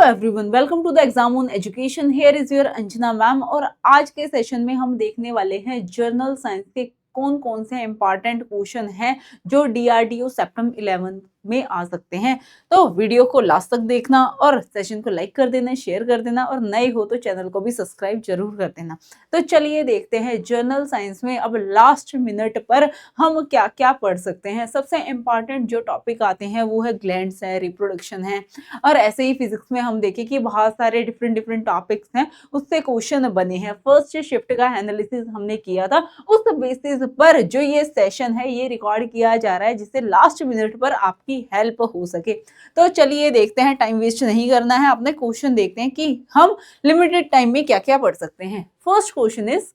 Everyone, welcome to the exam on education. Here is your Anjana ma'am. और आज के session में हम देखने वाले हैं जर्नल साइंस के कौन कौन से इंपॉर्टेंट क्वेश्चन हैं जो डीआरडीओ सेप्टेम्बर 11 में आ सकते हैं। तो वीडियो को लास्ट तक देखना और सेशन को लाइक कर देना, शेयर कर देना और नए हो तो चैनल को भी सब्सक्राइब जरूर कर देना। तो चलिए देखते हैं जर्नल साइंस में अब लास्ट मिनट पर हम क्या क्या पढ़ सकते हैं। सबसे इंपॉर्टेंट जो टॉपिक आते हैं वो है ग्लैंड्स है, रिप्रोडक्शन है। और ऐसे ही फिजिक्स में हम देखें कि बहुत सारे डिफरेंट टॉपिक्स हैं, उससे क्वेश्चन बने हैं। फर्स्ट शिफ्ट का एनालिसिस हमने किया था, उस बेसिस पर जो ये सेशन है ये रिकॉर्ड किया जा रहा है जिससे लास्ट मिनट पर आपकी हेल्प हो सके। तो चलिए देखते हैं, टाइम वेस्ट नहीं करना है, अपने क्वेश्चन देखते हैं कि हम लिमिटेड टाइम में क्या क्या पढ़ सकते हैं। First question is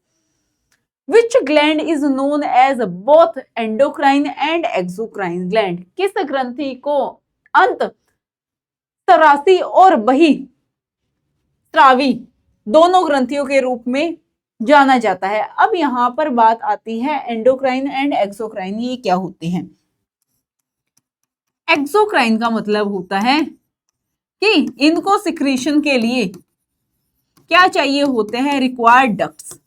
Which gland is known as both endocrine and exocrine gland? किस ग्रंथि को अंत तरासी और बही स्रावी दोनों ग्रंथियों के रूप में जाना जाता है। अब यहां पर बात आती है एंडोक्राइन एंड एक्सोक्राइन, ये क्या होते हैं। एक्सोक्राइन का मतलब होता है कि इनको सिक्रीशन के लिए क्या चाहिए होते हैं, रिक्वायर्ड डक्ट्स।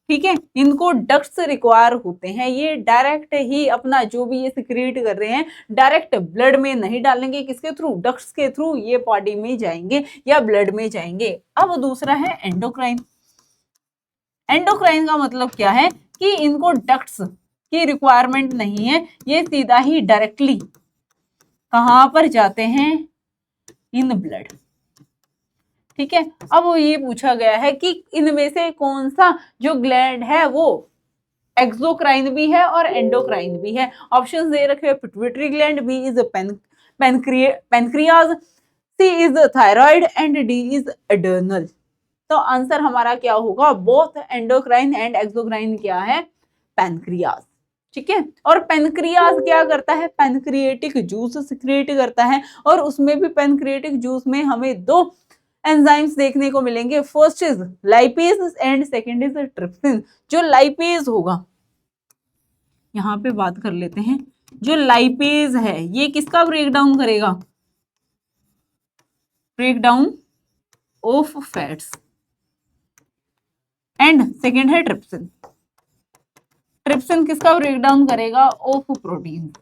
ठीक है, इनको डक्ट्स रिक्वायर होते हैं। ये डायरेक्ट ही अपना जो भी ये सिक्रीट कर रहे हैं डायरेक्ट ब्लड में नहीं डालेंगे, किसके थ्रू, डक्ट्स के थ्रू ये बॉडी में जाएंगे या ब्लड में जाएंगे। अब दूसरा है एंडोक्राइन। एंडोक्राइन का मतलब क्या है कि इनको डक्ट्स की रिक्वायरमेंट नहीं है, ये सीधा ही डायरेक्टली कहां पर जाते हैं, इन ब्लड। ठीक है, अब ये पूछा गया है कि इनमें से कौन सा जो ग्लैंड है वो एक्सोक्राइन भी है और एंडोक्राइन भी है। ऑप्शंस दे रखे हैं, pituitary gland, b is pancreas, c is thyroid and D is adrenal. तो आंसर हमारा क्या होगा, बोथ एंडोक्राइन एंड एक्सोक्राइन क्या है, पैनक्रियाज। ठीक है, और पैनक्रियाज क्या करता है, पैनक्रिएटिक जूस सिक्रिएट करता है। और उसमें भी पैनक्रिएटिक जूस में हमें दो एंजाइम्स देखने को मिलेंगे, first is lipase and second is trypsin. जो लाइपेज होगा, यहां पे बात कर लेते हैं, जो लाइपेज है ये किसका ब्रेकडाउन करेगा, breakdown of fats, and second है ट्रिप्सिन। ट्रिप्सिन किसका ब्रेकडाउन करेगा, ऑफ प्रोटीन।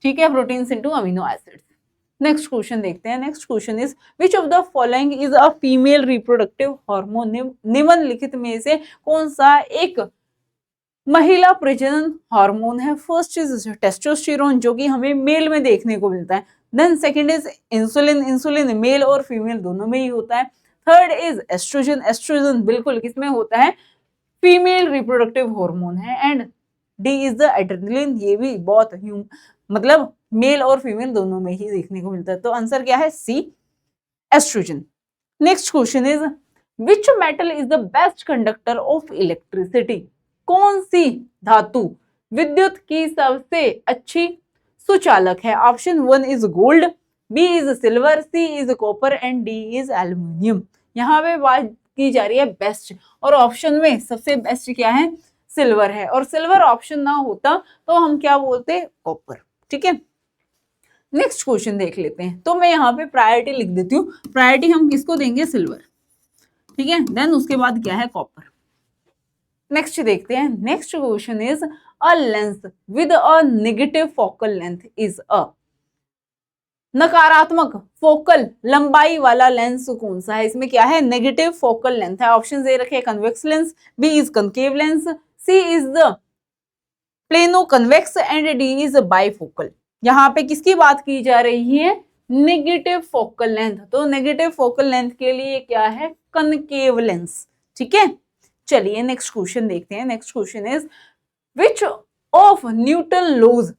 ठीक है, proteins into amino acids. Next question देखते हैं। Next question is which of the following is a female reproductive hormone. निम्नलिखित में से कौन सा एक महिला प्रजनन हार्मोन है। फर्स्ट इज टेस्टोस्टेरोन जो कि हमें मेल में देखने को मिलता है। Then second is insulin, insulin male और फीमेल दोनों में ही होता है। थर्ड इज एस्ट्रोजन, एस्ट्रोजन बिल्कुल किसमें होता है, फीमेल रिप्रोडक्टिव हार्मोन है। And D is the adrenaline, ये भी बहुत मतलब मेल और फीमेल दोनों में ही देखने को मिलता है। तो आंसर क्या है, C, estrogen. Next question is which metal is the best conductor of electricity. कौन सी धातु विद्युत की सबसे अच्छी सुचालक है। Option 1 is gold, B is silver, C is copper and D is aluminium. यहाँ पे बात की जा रही है बेस्ट, और ऑप्शन में सबसे बेस्ट क्या है, सिल्वर है। और सिल्वर ऑप्शन ना होता तो हम क्या बोलते, कॉपर। ठीक है, नेक्स्ट क्वेश्चन देख लेते हैं। तो मैं यहाँ पे प्रायोरिटी लिख देती हूँ, प्रायोरिटी हम किसको देंगे, सिल्वर। ठीक है, देन उसके बाद क्या है, कॉपर। नेक्स्ट देखते हैं। Next question is a lens with a negative focal length is a. नकारात्मक फोकल लंबाई वाला लेंस कौन सा है। इसमें क्या है, नेगेटिव फोकल लेंथ है। ऑप्शन दे रखे, convex lens, b is concave lens, c is the plano convex and D is bifocal. यहाँ पे किसकी बात की जा रही है, नेगेटिव फोकल लेंथ। तो नेगेटिव फोकल लेंथ के लिए क्या है, कनकेव लेंस। ठीक है, चलिए नेक्स्ट क्वेश्चन देखते हैं। Next question is which of Newton laws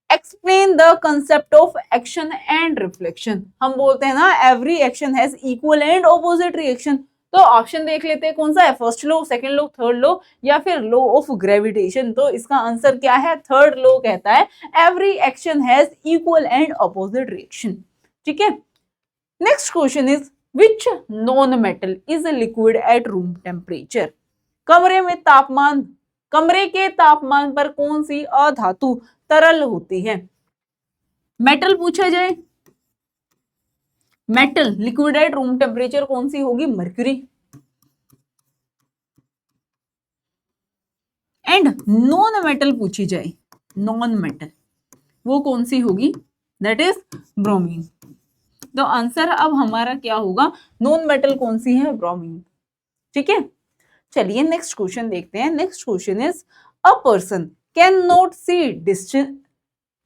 explain the concept of action and reflection. हम बोलते हैं ना, every action has equal and opposite reaction. तो ऑप्शन देख लेते हैं कौन सा है, first law, second law, third law या फिर लॉ ऑफ ग्रेविटेशन। तो इसका आंसर क्या है, थर्ड लॉ कहता है every action has equal and opposite reaction. ठीक है, next question is which non metal is liquid at room temperature. कमरे के तापमान पर कौन सी अधातु तरल होती है। मेटल पूछा जाए metal liquid at room temperature कौन सी होगी? मर्क्यूरी। एंड नॉन मेटल पूछी जाए, नॉन मेटल, वो कौन सी होगी? That is bromine. तो आंसर अब हमारा क्या होगा? नॉन मेटल कौन सी है? ब्रोमीन। ठीक है, चलिए नेक्स्ट क्वेश्चन देखते हैं। Next question is a person can not see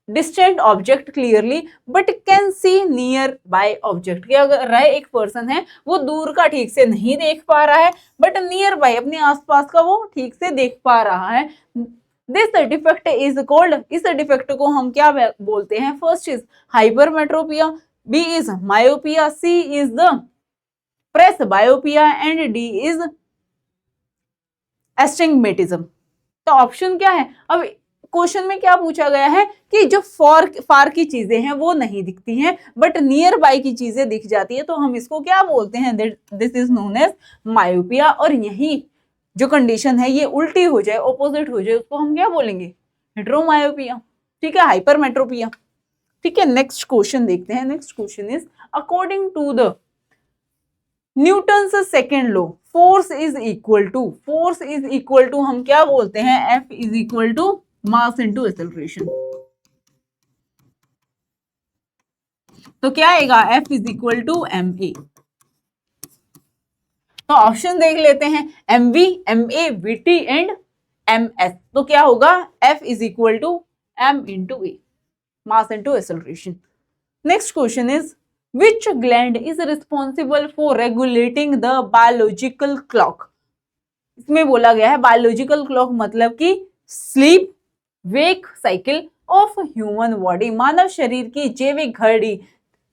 distant object clearly but can see near by object. क्या कर रहा है? एक पर्सन है, वो दूर का ठीक से नहीं देख पा रहा है बट नियर बाय, अपने आसपास का वो ठीक से देख पा रहा है। दिस डिफेक्ट इज कॉल्ड, इस डिफेक्ट को हम क्या बोलते हैं? First is hypermetropia, B is myopia, C is the presbyopia and D is astigmatism. तो ऑप्शन क्या है? अब क्वेश्चन में क्या पूछा गया है कि जो फार की चीजें हैं वो नहीं दिखती हैं बट नियर बाय की चीजें दिख जाती है, तो हम इसको क्या बोलते हैं? This is known as myopia. और यही जो कंडीशन है ये उल्टी हो जाए, ऑपोजिट हो जाए, उसको हम क्या बोलेंगे? हेटेरोमायोपिया। ठीक है, हाइपरमेट्रोपिया। ठीक है, नेक्स्ट क्वेश्चन देखते हैं। Next question is according to the Newton's second law force is equal to हम क्या बोलते हैं? F is equal to mass into acceleration. तो क्या आएगा? F is equal to ma। तो ऑप्शन देख लेते हैं, mv, ma, vt and ms। तो क्या होगा? F is equal to m into a, mass into acceleration. Next question is Which gland is responsible for regulating the biological clock? इसमें बोला गया है बायोलॉजिकल क्लॉक मतलब कि sleep wake cycle of human body, मानव शरीर की जैविक घड़ी,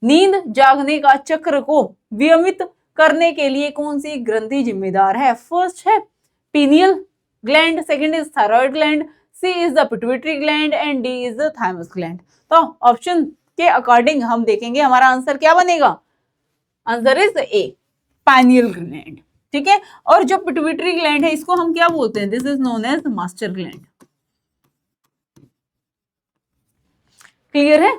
नींद जागने का चक्र को वियमित करने के लिए कौन सी ग्रंथि जिम्मेदार है? फर्स्ट है pineal gland, second is thyroid gland, c is the pituitary gland and D is the thymus gland. तो ऑप्शन के अकॉर्डिंग हम देखेंगे हमारा आंसर क्या बनेगा? Answer is a, pineal gland. ठीक है, और जो पिट्यूटरी ग्लैंड है इसको हम क्या बोलते हैं? This is known as master gland. Clear है?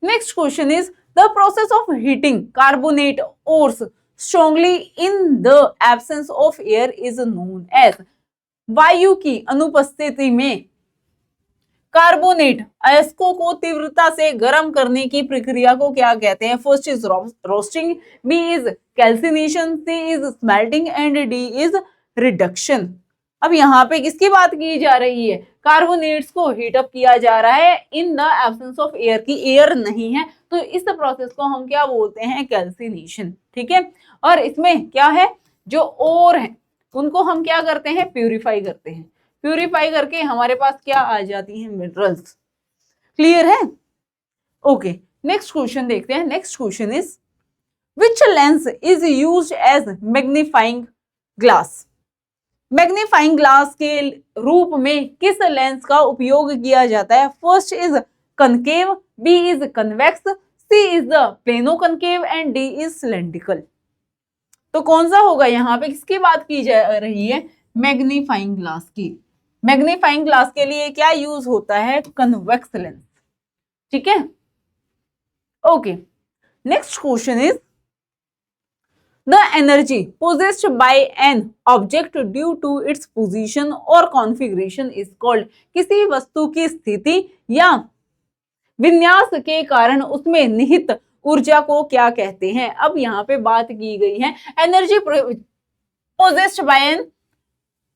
Next question is the process of heating carbonate ores strongly in the absence of air is known as. वायु की अनुपस्थिति में कार्बोनेट अयस्कों को तीव्रता से गर्म करने की प्रक्रिया को क्या कहते हैं? First is roasting, b is calcination, c is smelting and D is reduction. अब यहाँ पे किसकी बात की जा रही है? कार्बोनेट्स को हीट अप किया जा रहा है इन द एब्सेंस ऑफ एयर, की एयर नहीं है, तो इस प्रोसेस को हम क्या बोलते हैं? कैल्सिनेशन। ठीक है, और इसमें क्या है? जो ओर है उनको हम क्या करते हैं? प्यूरिफाई करते हैं। प्यूरिफाई करके हमारे पास क्या आ जाती हैं? मिनरल्स। क्लियर है? ओके, नेक्स्ट क्वेश्चन देखते हैं। Next question is which lens is used as magnifying glass. Magnifying glass के रूप में किस लेंस का उपयोग किया जाता है? First is concave, b is convex, c is the plano concave and D is cylindrical. तो कौन सा होगा? यहाँ पे किसकी बात की जा रही है? मैग्नीफाइंग ग्लास की। मैग्नीफाइंग ग्लास के लिए क्या यूज होता है? Convex lens. ठीक है, okay. Next question is the energy possessed by an object due to its position और configuration is called। किसी वस्तु की स्थिति या विन्यास के कारण उसमें निहित ऊर्जा को क्या कहते हैं? अब यहाँ पे बात की गई है energy possessed by an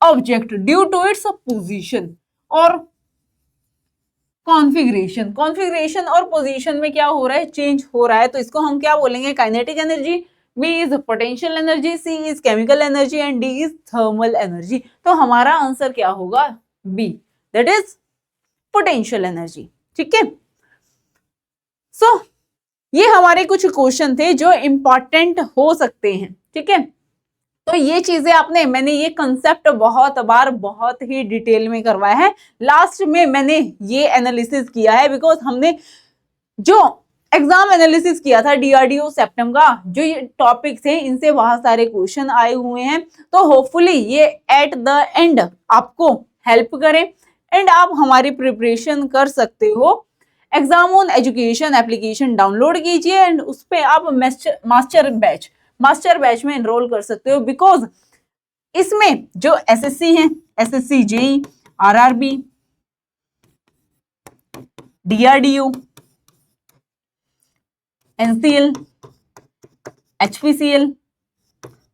object due to its position और कॉन्फ़िगरेशन। कॉन्फ़िगरेशन और पोजीशन में क्या हो रहा है? चेंज हो रहा है, तो इसको हम क्या बोलेंगे? Kinetic energy, B is potential energy, C is chemical energy and D is thermal energy. तो हमारा आंसर क्या होगा? B, that is potential energy. ठीक है, सो ये हमारे कुछ क्वेश्चन थे जो इंपॉर्टेंट हो सकते हैं। ठीक है, तो ये चीजें आपने, मैंने ये कंसेप्ट बहुत बार बहुत ही डिटेल में करवाया है। लास्ट में मैंने ये एनालिसिस किया है बिकॉज हमने जो एग्जाम एनालिसिस किया था DRDO सेप्टम का, जो ये टॉपिक थे इनसे बहुत सारे क्वेश्चन आए हुए हैं। तो होपफुली ये एट द एंड आपको हेल्प करें एंड आप हमारी प्रिपरेशन कर सकते हो। Exam on education application download कीजिए एंड उस पे आप मास्टर बैच में एनरोल कर सकते हो, बिकॉज इसमें जो एसएससी है, SSC JE, RRB, DRDO, NCL, HPCL,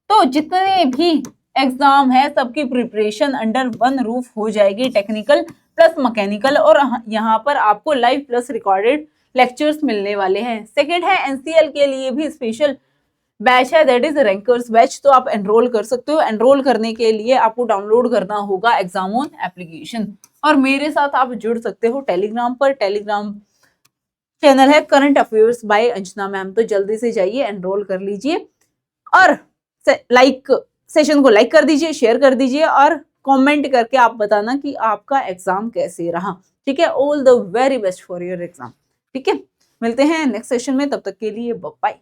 तो जितने भी एग्जाम है सबकी प्रिपरेशन अंडर वन रूफ हो जाएगी, टेक्निकल प्लस मैकेनिकल, और यहाँ पर आपको लाइव प्लस रिकॉर्डेड लेक्चर्स मिलने वाले हैं। सेकंड है एनसीएल के लिए भी स्पेशल बैच है, दैट इज रैंकर्स बैच, तो आप एनरोल कर सकते हो। एनरोल करने के लिए आपको डाउनलोड करना होगा एग्जाम ऑन एप्लीकेशन, और मेरे साथ आप जुड़ सकते हो टेलीग्राम पर। टेलीग्राम चैनल है current affairs by Anjana ma'am, तो जल्दी से जाइए एनरोल कर लीजिए और सेशन को लाइक कर दीजिए, शेयर कर दीजिए और कमेंट करके आप बताना कि आपका एग्जाम कैसे रहा। ठीक है, all the very best for your exam. ठीक है, मिलते हैं नेक्स्ट सेशन में, तब तक के लिए बाय।